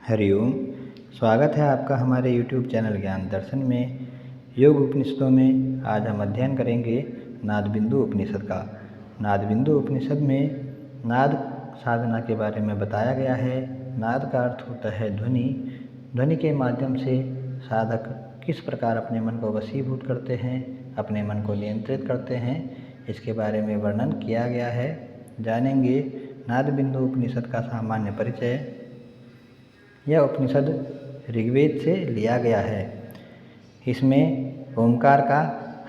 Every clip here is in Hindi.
हरिओम। स्वागत है आपका हमारे YouTube चैनल ज्ञान दर्शन में। योग उपनिषदों में आज हम अध्ययन करेंगे नादबिंदु उपनिषद का। नादबिंदु उपनिषद में नाद साधना के बारे में बताया गया है। नाद का अर्थ होता है ध्वनि। ध्वनि के माध्यम से साधक किस प्रकार अपने मन को वशीभूत करते हैं, अपने मन को नियंत्रित करते हैं, इसके बारे में वर्णन किया गया है। जानेंगे नादबिंदु उपनिषद का सामान्य परिचय। यह उपनिषद ऋग्वेद से लिया गया है। इसमें ओमकार का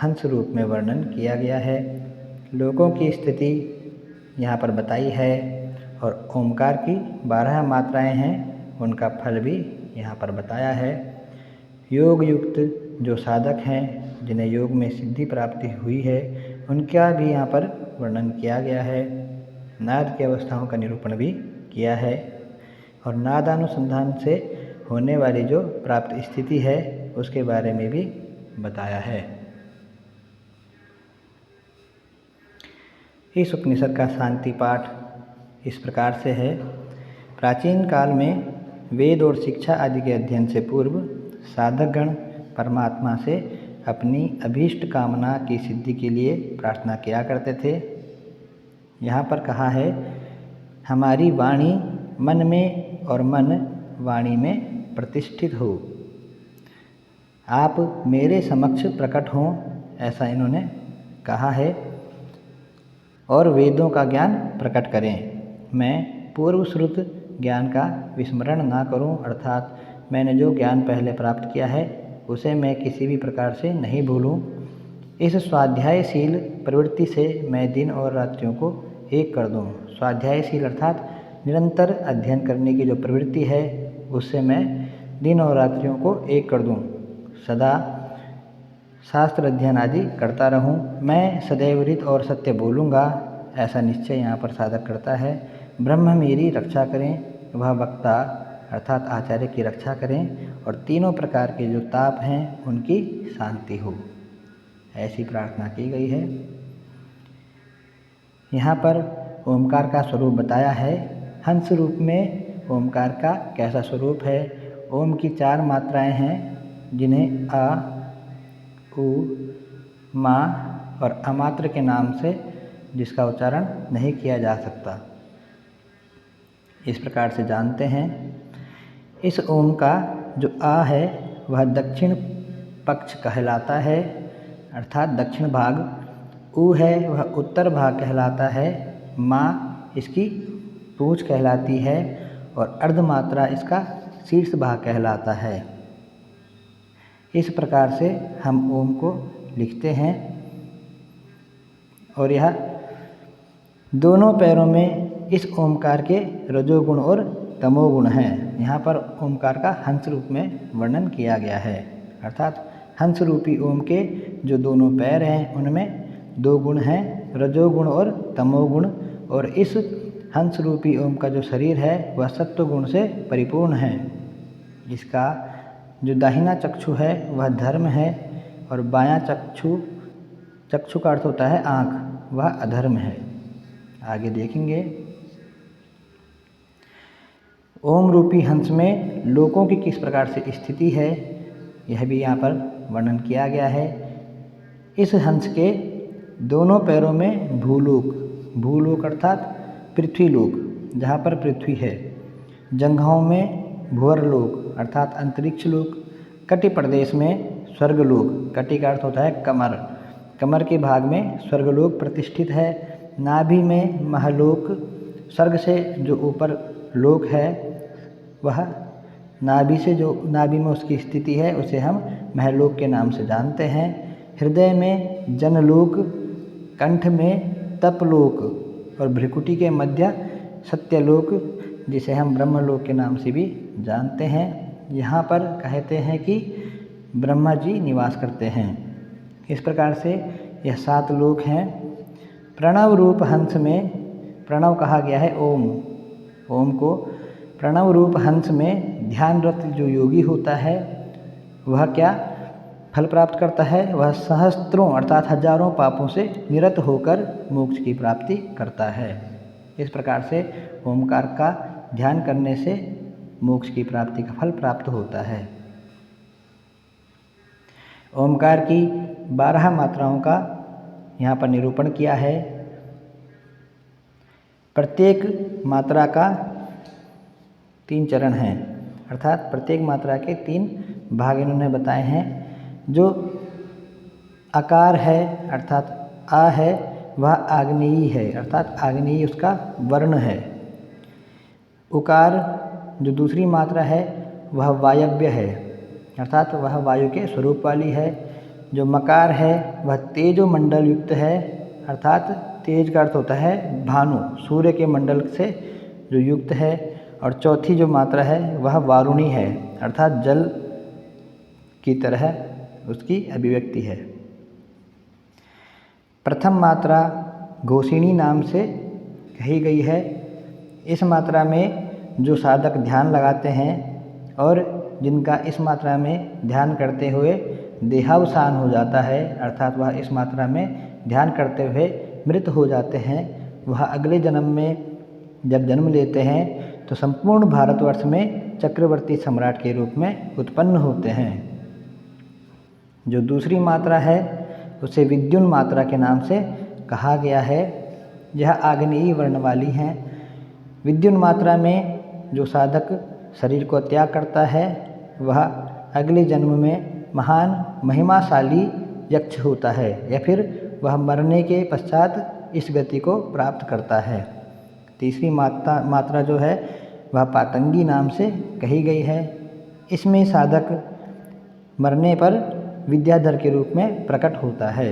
हंस रूप में वर्णन किया गया है। लोकों की स्थिति यहाँ पर बताई है और ओमकार की 12 मात्राएं हैं, उनका फल भी यहाँ पर बताया है। योग युक्त जो साधक हैं, जिन्हें योग में सिद्धि प्राप्ति हुई है, उनका भी यहाँ पर वर्णन किया गया है। नाद की अवस्थाओं का निरूपण भी किया है और नादानुसंधान से होने वाली जो प्राप्त स्थिति है उसके बारे में भी बताया है। इस उपनिषद का शांति पाठ इस प्रकार से है। प्राचीन काल में वेद और शिक्षा आदि के अध्ययन से पूर्व साधकगण परमात्मा से अपनी अभीष्ट कामना की सिद्धि के लिए प्रार्थना किया करते थे। यहाँ पर कहा है, हमारी वाणी मन में और मन वाणी में प्रतिष्ठित हो, आप मेरे समक्ष प्रकट हों, ऐसा इन्होंने कहा है। और वेदों का ज्ञान प्रकट करें, मैं पूर्व श्रुत ज्ञान का विस्मरण ना करूं, अर्थात मैंने जो ज्ञान पहले प्राप्त किया है उसे मैं किसी भी प्रकार से नहीं भूलूं। इस स्वाध्यायशील प्रवृत्ति से मैं दिन और रात्रियों को एक कर दूं। स्वाध्यायशील अर्थात निरंतर अध्ययन करने की जो प्रवृत्ति है उससे मैं दिन और रात्रियों को एक कर दूं। सदा शास्त्र अध्ययन आदि करता रहूं। मैं सदैव हित और सत्य बोलूँगा, ऐसा निश्चय यहाँ पर साधक करता है। ब्रह्म मेरी रक्षा करें, वह वक्ता अर्थात आचार्य की रक्षा करें और तीनों प्रकार के जो ताप हैं उनकी शांति हो, ऐसी प्रार्थना की गई है। यहाँ पर ओमकार का स्वरूप बताया है। हंस रूप में ओमकार का कैसा स्वरूप है। ओम की 4 मात्राएं हैं, जिन्हें अ, उ, मा और अमात्र के नाम से जिसका उच्चारण नहीं किया जा सकता, इस प्रकार से जानते हैं। इस ओम का जो आ है वह दक्षिण पक्ष कहलाता है, अर्थात दक्षिण भाग। उ है वह उत्तर भाग कहलाता है। मा इसकी पूँछ कहलाती है और अर्धमात्रा इसका शीर्ष भाग कहलाता है। इस प्रकार से हम ओम को लिखते हैं और यह दोनों पैरों में इस ओमकार के रजोगुण और तमोगुण हैं। यहाँ पर ओमकार का हंस रूप में वर्णन किया गया है, अर्थात हंस रूपी ओम के जो दोनों पैर हैं उनमें 2 गुण हैं, रजोगुण और तमोगुण। और इस हंस रूपी ओम का जो शरीर है वह सत्व गुण से परिपूर्ण है। इसका जो दाहिना चक्षु है वह धर्म है और बायां चक्षु का अर्थ होता है आँख, वह अधर्म है। आगे देखेंगे। ओम रूपी हंस में लोकों की किस प्रकार से स्थिति है, यह भी यहाँ पर वर्णन किया गया है। इस हंस के दोनों पैरों में भूलोक अर्थात पृथ्वीलोक, जहाँ पर पृथ्वी है, जंघाओं में भुवरलोक अर्थात अंतरिक्ष लोक, कटि प्रदेश में स्वर्गलोक, कटि का अर्थ होता है कमर, कमर के भाग में स्वर्गलोक प्रतिष्ठित है। नाभि में महलोक, स्वर्ग से जो ऊपर लोक है वह नाभि में उसकी स्थिति है, उसे हम महलोक के नाम से जानते हैं। हृदय में जनलोक, कंठ में तपलोक और भ्रिकुटी के मध्य सत्यलोक, जिसे हम ब्रह्मलोक के नाम से भी जानते हैं। यहाँ पर कहते हैं कि ब्रह्मा जी निवास करते हैं। इस प्रकार से यह 7 लोक हैं। प्रणव रूप हंस में प्रणव कहा गया है ओम। ओम को प्रणव रूप हंस में ध्यानरत जो योगी होता है वह क्या फल प्राप्त करता है, वह सहस्त्रों अर्थात हजारों पापों से निरत होकर मोक्ष की प्राप्ति करता है। इस प्रकार से ओमकार का ध्यान करने से मोक्ष की प्राप्ति का फल प्राप्त होता है। ओमकार की 12 मात्राओं का यहाँ पर निरूपण किया है। प्रत्येक मात्रा का 3 चरण हैं, अर्थात प्रत्येक मात्रा के 3 भाग इन्होंने बताए हैं। जो आकार है अर्थात आ है वह आग्नेयी है, अर्थात आग्नेयी उसका वर्ण है। उकार जो दूसरी मात्रा है वह वायव्य है, अर्थात वह वायु के स्वरूप वाली है। जो मकार है वह तेजोमंडल युक्त है, अर्थात तेज का अर्थ होता है भानु, सूर्य के मंडल से जो युक्त है। और चौथी जो मात्रा है वह वारुणी है, अर्थात जल की तरह उसकी अभिव्यक्ति है। प्रथम मात्रा घोषिणी नाम से कही गई है। इस मात्रा में जो साधक ध्यान लगाते हैं और जिनका इस मात्रा में ध्यान करते हुए देहावसान हो जाता है, अर्थात वह इस मात्रा में ध्यान करते हुए मृत हो जाते हैं, वह अगले जन्म में जब जन्म लेते हैं तो संपूर्ण भारतवर्ष में चक्रवर्ती सम्राट के रूप में उत्पन्न होते हैं। जो दूसरी मात्रा है उसे विद्युन मात्रा के नाम से कहा गया है। यह आग्नेयी वर्ण वाली हैं। विद्युन मात्रा में जो साधक शरीर को त्याग करता है वह अगले जन्म में महान महिमाशाली यक्ष होता है, या फिर वह मरने के पश्चात इस गति को प्राप्त करता है। तीसरी मात्रा जो है वह पातंगी नाम से कही गई है। इसमें साधक मरने पर विद्याधर के रूप में प्रकट होता है।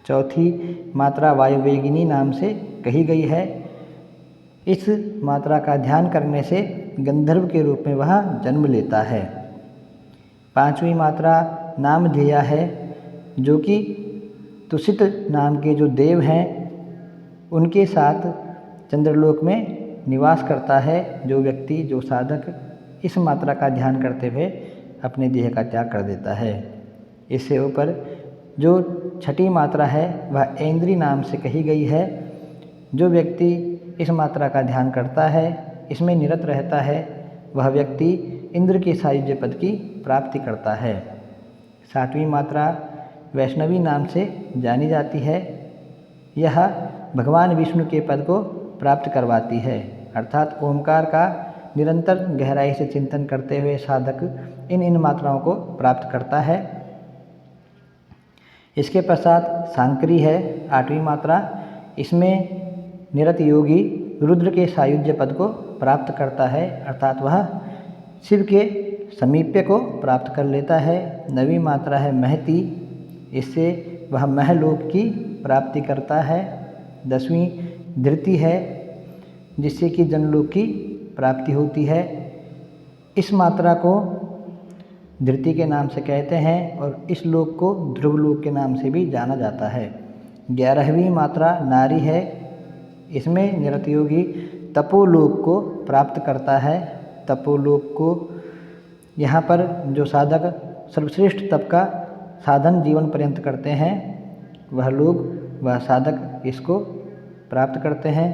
चौथी मात्रा वायुवेगिनी नाम से कही गई है। इस मात्रा का ध्यान करने से गंधर्व के रूप में वह जन्म लेता है। पांचवी मात्रा नामधेय है, जो कि तुषित नाम के जो देव हैं उनके साथ चंद्रलोक में निवास करता है। जो व्यक्ति जो साधक इस मात्रा का ध्यान करते हुए अपने देह का त्याग कर देता है। इससे ऊपर जो छठी मात्रा है वह ऐन्द्री नाम से कही गई है। जो व्यक्ति इस मात्रा का ध्यान करता है, इसमें निरत रहता है, वह व्यक्ति इंद्र के सायुज्य पद की प्राप्ति करता है। सातवीं मात्रा वैष्णवी नाम से जानी जाती है। यह भगवान विष्णु के पद को प्राप्त करवाती है, अर्थात ओमकार का निरंतर गहराई से चिंतन करते हुए साधक इन मात्राओं को प्राप्त करता है। इसके पश्चात सांकरी है, 8वीं मात्रा। इसमें निरत योगी रुद्र के सायुज्य पद को प्राप्त करता है, अर्थात वह शिव के समीप्य को प्राप्त कर लेता है। 9वीं मात्रा है महती, इससे वह महलोक की प्राप्ति करता है। 10वीं धृति है, जिससे कि जनलोक की प्राप्ति होती है। इस मात्रा को धृति के नाम से कहते हैं और इस लोक को ध्रुवलोक के नाम से भी जाना जाता है। 11वीं मात्रा नारी है। इसमें निरत योगी तपोलोक को प्राप्त करता है। तपोलोक को यहाँ पर जो साधक सर्वश्रेष्ठ तप का साधन जीवन पर्यंत करते हैं वह साधक इसको प्राप्त करते हैं।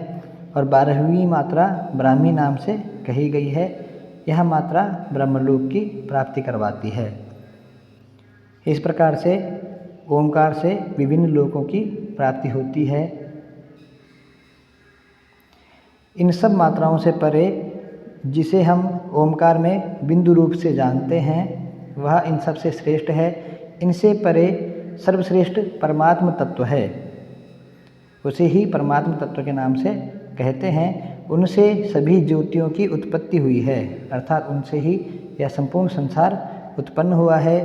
और 12वीं मात्रा ब्राह्मी नाम से कही गई है। यह मात्रा ब्रह्मलोक की प्राप्ति करवाती है। इस प्रकार से ओमकार से विभिन्न लोकों की प्राप्ति होती है। इन सब मात्राओं से परे जिसे हम ओमकार में बिंदु रूप से जानते हैं वह इन सब से श्रेष्ठ है। इनसे परे सर्वश्रेष्ठ परमात्म तत्व है, उसे ही परमात्म तत्व के नाम से कहते हैं। उनसे सभी ज्योतियों की उत्पत्ति हुई है, अर्थात उनसे ही यह संपूर्ण संसार उत्पन्न हुआ है।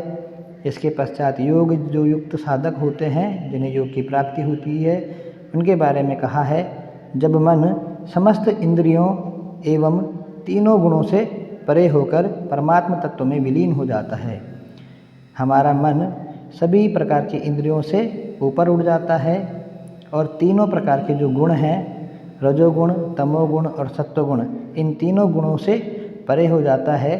इसके पश्चात योग जो युक्त साधक होते हैं जिन्हें योग की प्राप्ति होती है, उनके बारे में कहा है, जब मन समस्त इंद्रियों एवं तीनों गुणों से परे होकर परमात्म तत्व में विलीन हो जाता है। हमारा मन सभी प्रकार की इंद्रियों से ऊपर उठ जाता है और तीनों प्रकार के जो गुण हैं, रजोगुण, तमोगुण और सत्वगुण, इन तीनों गुणों से परे हो जाता है।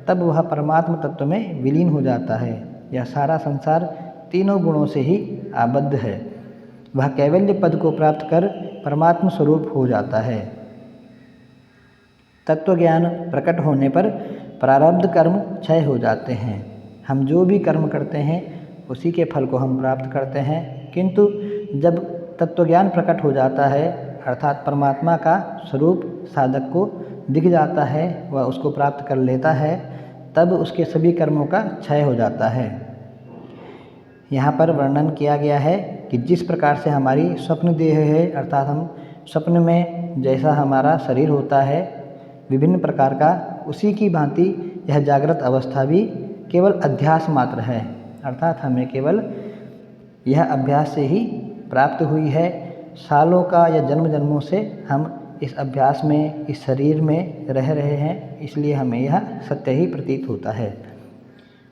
तब वह परमात्म तत्व में विलीन हो जाता है। यह सारा संसार तीनों गुणों से ही आबद्ध है। वह कैवल्य पद को प्राप्त कर परमात्म स्वरूप हो जाता है। तत्व ज्ञान प्रकट होने पर प्रारब्ध कर्म क्षय हो जाते हैं। हम जो भी कर्म करते हैं उसी के फल को हम प्राप्त करते हैं, किंतु जब तत्व ज्ञान प्रकट हो जाता है अर्थात परमात्मा का स्वरूप साधक को दिख जाता है, वह उसको प्राप्त कर लेता है, तब उसके सभी कर्मों का क्षय हो जाता है। यहाँ पर वर्णन किया गया है कि जिस प्रकार से हमारी स्वप्न देह है अर्थात हम स्वप्न में जैसा हमारा शरीर होता है विभिन्न प्रकार का, उसी की भांति यह जागृत अवस्था भी केवल अध्यास मात्र है, अर्थात हमें केवल यह अभ्यास से ही प्राप्त हुई है। सालों का या जन्म जन्मों से हम इस अभ्यास में, इस शरीर में रह रहे हैं, इसलिए हमें यह सत्य ही प्रतीत होता है।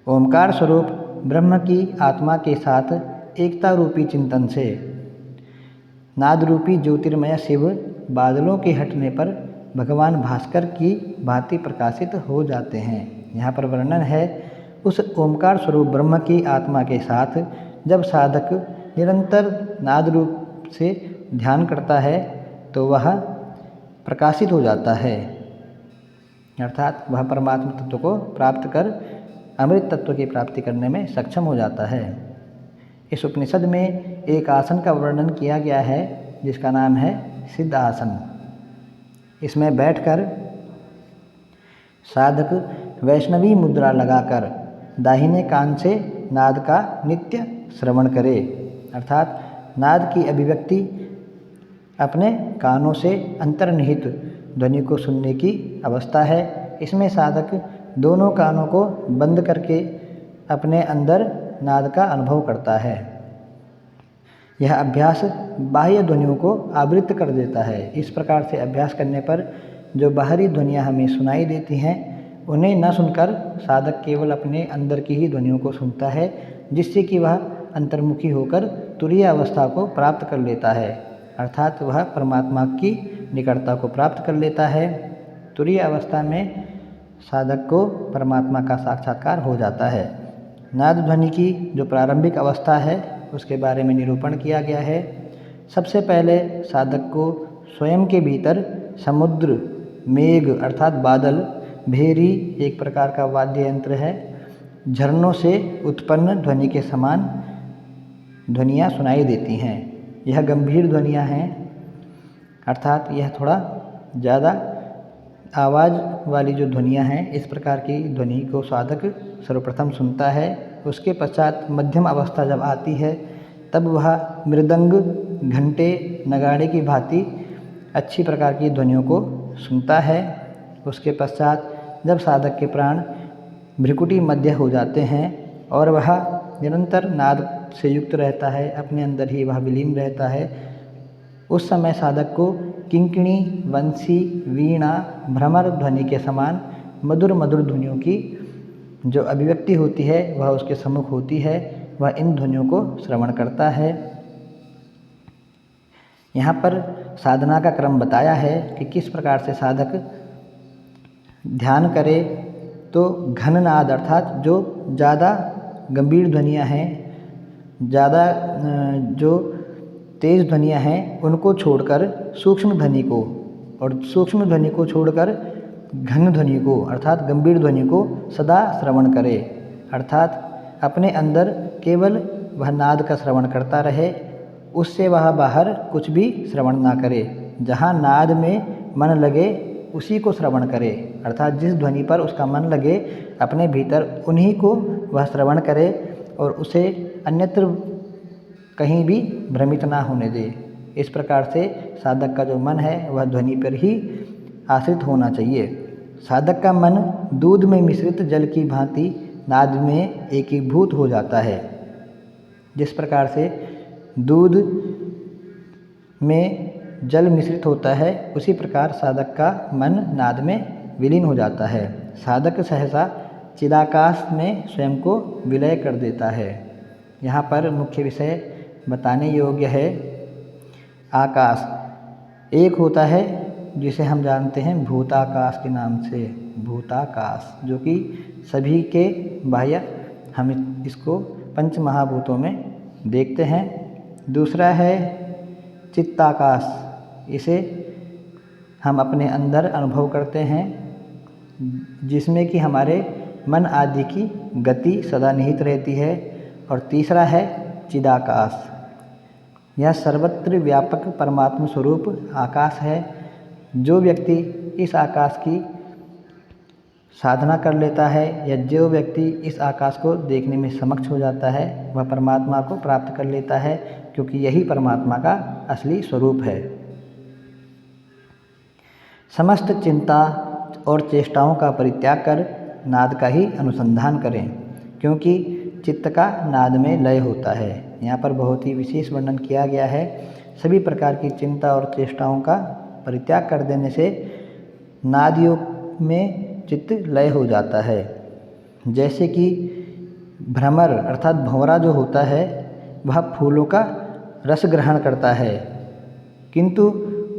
ओमकार स्वरूप ब्रह्म की आत्मा के साथ एकता रूपी चिंतन से नाद रूपी ज्योतिर्मय शिव बादलों के हटने पर भगवान भास्कर की भांति प्रकाशित हो जाते हैं। यहाँ पर वर्णन है, उस ओमकार स्वरूप ब्रह्म की आत्मा के साथ जब साधक निरंतर नाद रूप से ध्यान करता है तो वह प्रकाशित हो जाता है, अर्थात वह परमात्मा तत्व को प्राप्त कर अमृत तत्व की प्राप्ति करने में सक्षम हो जाता है। इस उपनिषद में एक आसन का वर्णन किया गया है जिसका नाम है सिद्ध आसन। इसमें बैठकर साधक वैष्णवी मुद्रा लगाकर दाहिने कान से नाद का नित्य श्रवण करे, अर्थात नाद की अभिव्यक्ति अपने कानों से अंतर्निहित ध्वनि को सुनने की अवस्था है। इसमें साधक दोनों कानों को बंद करके अपने अंदर नाद का अनुभव करता है। यह अभ्यास बाह्य ध्वनियों को आवृत्त कर देता है। इस प्रकार से अभ्यास करने पर जो बाहरी ध्वनियाँ हमें सुनाई देती हैं उन्हें न सुनकर साधक केवल अपने अंदर की ही ध्वनियों को सुनता है, जिससे कि वह अंतर्मुखी होकर तुरीय अवस्था को प्राप्त कर लेता है, अर्थात वह परमात्मा की निकटता को प्राप्त कर लेता है। तुरीय अवस्था में साधक को परमात्मा का साक्षात्कार हो जाता है। नाद ध्वनि की जो प्रारंभिक अवस्था है उसके बारे में निरूपण किया गया है। सबसे पहले साधक को स्वयं के भीतर समुद्र, मेघ अर्थात बादल, भेरी एक प्रकार का वाद्य यंत्र है, झरनों से उत्पन्न ध्वनि के समान ध्वनियाँ सुनाई देती हैं। यह गंभीर ध्वनियाँ हैं, अर्थात यह थोड़ा ज़्यादा आवाज़ वाली जो ध्वनियाँ हैं, इस प्रकार की ध्वनि को साधक सर्वप्रथम सुनता है। उसके पश्चात मध्यम अवस्था जब आती है तब वह मृदंग, घंटे, नगाड़े की भांति अच्छी प्रकार की ध्वनियों को सुनता है। उसके पश्चात जब साधक के प्राण भ्रिकुटी मध्य हो जाते हैं और वह निरंतर नाद से युक्त रहता है, अपने अंदर ही वह विलीन रहता है, उस समय साधक को किंकिणी, वंशी, वीणा, भ्रमर ध्वनि के समान मधुर मधुर ध्वनियों की जो अभिव्यक्ति होती है वह उसके सम्मुख होती है। वह इन ध्वनियों को श्रवण करता है। यहाँ पर साधना का क्रम बताया है कि किस प्रकार से साधक ध्यान करे। तो घन नाद अर्थात जो ज़्यादा गंभीर ध्वनियाँ हैं, ज़्यादा जो तेज़ ध्वनियाँ हैं उनको छोड़कर सूक्ष्म ध्वनि को, और सूक्ष्म ध्वनि को छोड़कर घन ध्वनि को अर्थात गंभीर ध्वनि को सदा श्रवण करे, अर्थात अपने अंदर केवल वह नाद का श्रवण करता रहे, उससे वह बाहर कुछ भी श्रवण ना करे। जहाँ नाद में मन लगे उसी को श्रवण करे, अर्थात जिस ध्वनि पर उसका मन लगे अपने भीतर उन्हीं को वह श्रवण करे और उसे अन्यत्र कहीं भी भ्रमित ना होने दे। इस प्रकार से साधक का जो मन है वह ध्वनि पर ही आश्रित होना चाहिए। साधक का मन दूध में मिश्रित जल की भांति नाद में एकीभूत हो जाता है। जिस प्रकार से दूध में जल मिश्रित होता है उसी प्रकार साधक का मन नाद में विलीन हो जाता है। साधक सहसा चिदाकाश में स्वयं को विलय कर देता है। यहाँ पर मुख्य विषय बताने योग्य है आकाश। एक होता है जिसे हम जानते हैं भूताकाश के नाम से, भूताकाश, जो कि सभी के बाह्य हम इसको पंच महाभूतों में देखते हैं। दूसरा है चित्ताकाश, इसे हम अपने अंदर अनुभव करते हैं, जिसमें कि हमारे मन आदि की गति सदा निहित रहती है। और तीसरा है चिदाकाश। यह सर्वत्र व्यापक परमात्म स्वरूप आकाश है। जो व्यक्ति इस आकाश की साधना कर लेता है या जो व्यक्ति इस आकाश को देखने में सक्षम हो जाता है, वह परमात्मा को प्राप्त कर लेता है, क्योंकि यही परमात्मा का असली स्वरूप है। समस्त चिंता और चेष्टाओं का परित्याग कर नाद का ही अनुसंधान करें, क्योंकि चित्त का नाद में लय होता है। यहाँ पर बहुत ही विशेष वर्णन किया गया है। सभी प्रकार की चिंता और चेष्टाओं का परित्याग कर देने से नाद योग में चित्त लय हो जाता है। जैसे कि भ्रमर अर्थात भंवरा जो होता है, वह फूलों का रस ग्रहण करता है, किंतु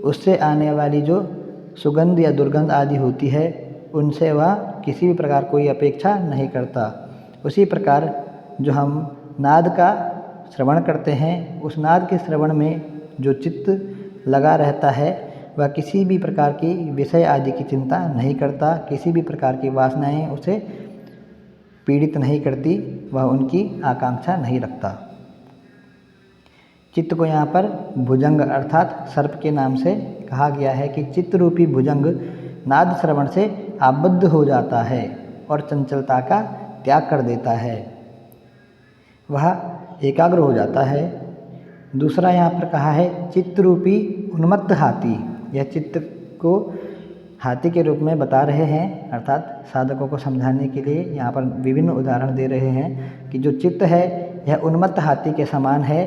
उससे आने वाली जो सुगंध या दुर्गंध आदि होती है, उनसे वह किसी भी प्रकार कोई अपेक्षा नहीं करता। उसी प्रकार जो हम नाद का श्रवण करते हैं, उस नाद के श्रवण में जो चित्त लगा रहता है, वह किसी भी प्रकार की विषय आदि की चिंता नहीं करता, किसी भी प्रकार की वासनाएं उसे पीड़ित नहीं करती, वह उनकी आकांक्षा नहीं रखता। चित्त को यहाँ पर भुजंग अर्थात सर्प के नाम से कहा गया है कि चित्त रूपी भुजंग नाद श्रवण से आबद्ध हो जाता है और चंचलता का त्याग कर देता है, वह एकाग्र हो जाता है। दूसरा यहाँ पर कहा है चित्त रूपी उन्मत्त हाथी। यह चित्त को हाथी के रूप में बता रहे हैं, अर्थात साधकों को समझाने के लिए यहाँ पर विभिन्न उदाहरण दे रहे हैं कि जो चित्त है यह उन्मत्त हाथी के समान है।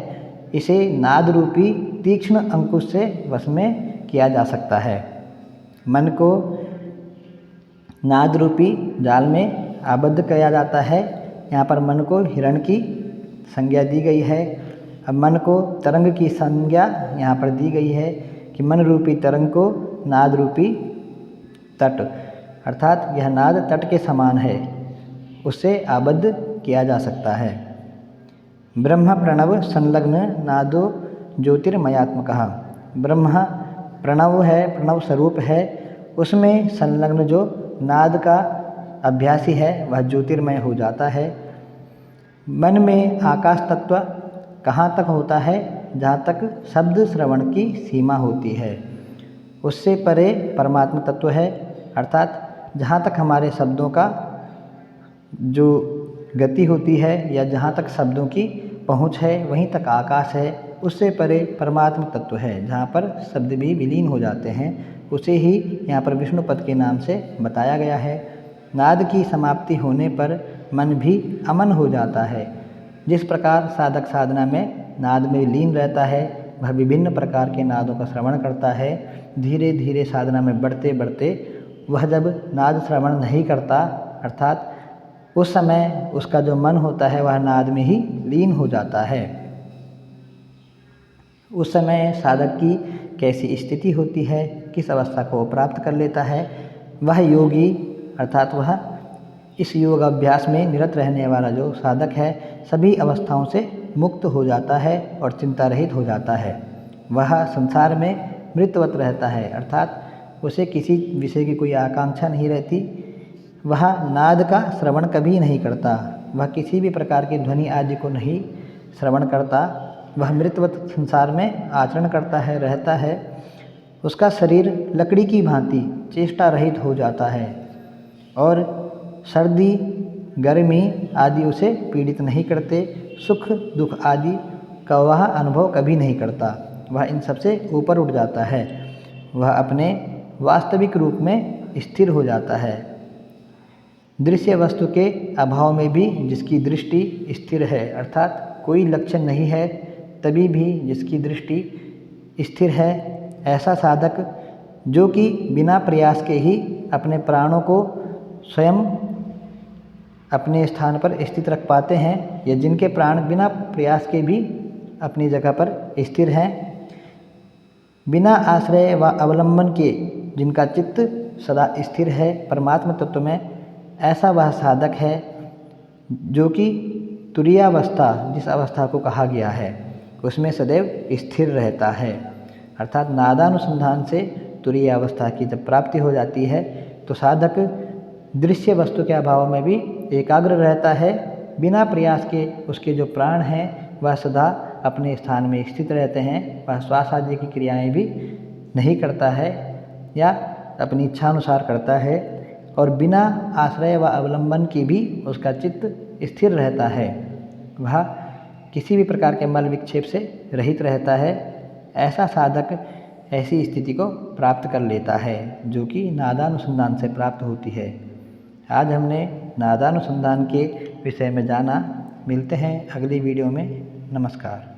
इसे नाद रूपी तीक्ष्ण अंकुश से वश में किया जा सकता है। मन को नाद रूपी जाल में आबद्ध किया जाता है। यहाँ पर मन को हिरण की संज्ञा दी गई है। अब मन को तरंग की संज्ञा यहाँ पर दी गई है कि मन रूपी तरंग को नाद रूपी तट, अर्थात यह नाद तट के समान है, उससे आबद्ध किया जा सकता है। ब्रह्म प्रणव संलग्न नादो ज्योतिर्मयात्मकः। ब्रह्म प्रणव है, प्रणव स्वरूप है, उसमें संलग्न जो नाद का अभ्यासी है वह ज्योतिर्मय हो जाता है। मन में आकाश तत्व कहाँ तक होता है? जहाँ तक शब्द श्रवण की सीमा होती है, उससे परे परमात्मा तत्व है। अर्थात जहाँ तक हमारे शब्दों का जो गति होती है या जहाँ तक शब्दों की पहुँच है, वहीं तक आकाश है। उससे परे परमात्मा तत्व है, जहाँ पर शब्द भी विलीन हो जाते हैं। उसे ही यहाँ पर विष्णु पद के नाम से बताया गया है। नाद की समाप्ति होने पर मन भी अमन हो जाता है। जिस प्रकार साधक साधना में नाद में लीन रहता है, वह विभिन्न प्रकार के नादों का श्रवण करता है। धीरे धीरे साधना में बढ़ते बढ़ते वह जब नाद श्रवण नहीं करता, अर्थात उस समय उसका जो मन होता है वह नाद में ही लीन हो जाता है। उस समय साधक की कैसी स्थिति होती है, किस अवस्था को प्राप्त कर लेता है? वह योगी अर्थात वह इस योग अभ्यास में निरत रहने वाला जो साधक है, सभी अवस्थाओं से मुक्त हो जाता है और चिंता रहित हो जाता है। वह संसार में मृतवत रहता है, अर्थात उसे किसी विषय की कोई आकांक्षा नहीं रहती। वह नाद का श्रवण कभी नहीं करता, वह किसी भी प्रकार की ध्वनि आदि को नहीं श्रवण करता। वह मृतवत संसार में आचरण करता है, रहता है। उसका शरीर लकड़ी की भांति चेष्टा रहित हो जाता है और सर्दी गर्मी आदि उसे पीड़ित नहीं करते। सुख दुख आदि का वह अनुभव कभी नहीं करता, वह इन सबसे ऊपर उठ जाता है। वह अपने वास्तविक रूप में स्थिर हो जाता है। दृश्य वस्तु के अभाव में भी जिसकी दृष्टि स्थिर है, अर्थात कोई लक्षण नहीं है, तभी भी जिसकी दृष्टि स्थिर है, ऐसा साधक जो कि बिना प्रयास के ही अपने प्राणों को स्वयं अपने स्थान पर स्थित रख पाते हैं, या जिनके प्राण बिना प्रयास के भी अपनी जगह पर स्थिर हैं, बिना आश्रय व अवलंबन के जिनका चित्त सदा स्थिर है परमात्मा तत्व में, ऐसा वह साधक है जो कि तुरीयावस्था जिस अवस्था को कहा गया है उसमें सदैव स्थिर रहता है। अर्थात नादानुसंधान से तुरीय अवस्था की जब प्राप्ति हो जाती है तो साधक दृश्य वस्तु के अभाव में भी एकाग्र रहता है। बिना प्रयास के उसके जो प्राण हैं वह सदा अपने स्थान में स्थित रहते हैं। वह श्वास आदि की क्रियाएं भी नहीं करता है या अपनी इच्छानुसार करता है और बिना आश्रय व अवलंबन की भी उसका चित्त स्थिर रहता है। वह किसी भी प्रकार के मल विक्षेप से रहित रहता है। ऐसा साधक ऐसी स्थिति को प्राप्त कर लेता है जो कि नादानुसंधान से प्राप्त होती है। आज हमने नादानुसंधान के विषय में जाना। मिलते हैं अगली वीडियो में। नमस्कार।